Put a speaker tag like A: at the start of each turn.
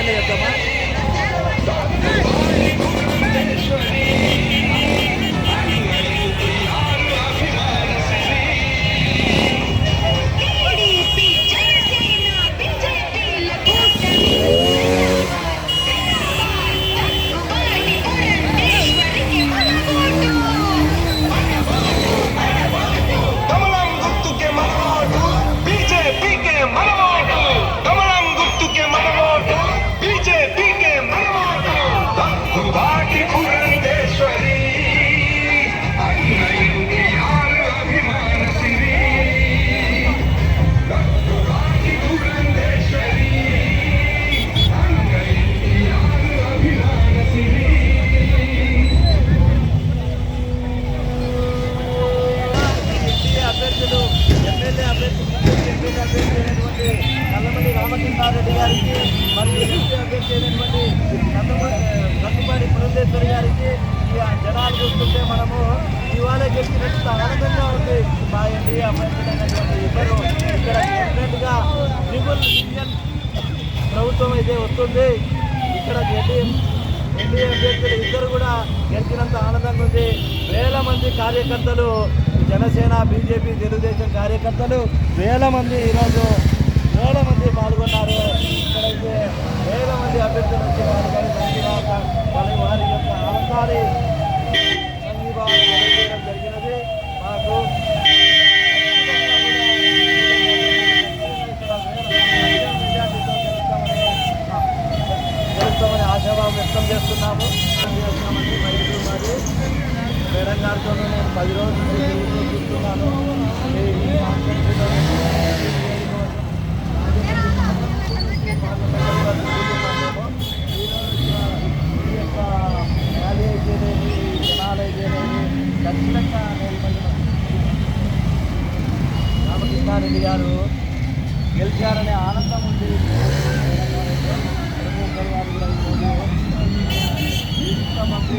A: Second చెప్తామా? MLA అభ్యర్థి అయినటువంటి నల్లమల్లి రామకృష్ణారెడ్డి గారికి మరియు ఎంపీ అభ్యర్థి అయినటువంటి సత్తుపాటి పురంధేశ్వరి గారికి జనాలు చూస్తుంటే మనము ఇవాళ గెలిచినట్టు ఆనందంగా ఉంది. మా ఎన్డీఏ అభ్యర్థులైనటువంటి ఇద్దరు ఇక్కడ డెఫినెట్గా ట్రిపుల్ ఇండియన్ ప్రభుత్వం అయితే వస్తుంది. ఇక్కడ ఎన్డీఏ అభ్యర్థులు ఇద్దరు కూడా గెలిచినంత ఆనందంగా ఉంది. వేల మంది కార్యకర్తలు, జనసేన, బీజేపీ, తెలుగుదేశం కార్యకర్తలు వేల మంది ఈరోజు పాల్గొన్నారు. ఇక్కడైతే వేల మంది అభ్యర్థులు వచ్చి వారి యొక్క ఆనందాన్ని సంఘీభావం తెలియజేయడం జరిగినది. మాకు గెలుస్తామని ఆశాభావం వ్యక్తం చేస్తున్నాము. మరి మేడం గారితో నేను 10 రోజుల నుంచి చూస్తున్నాను. ఈ యొక్క ర్యాలీ అయితేనేమి, జనాలు అయితేనేమి ఖచ్చితంగా రామకృష్ణారెడ్డి గారు గెలిచారనే ఆనందం ఉంది. మంత్రి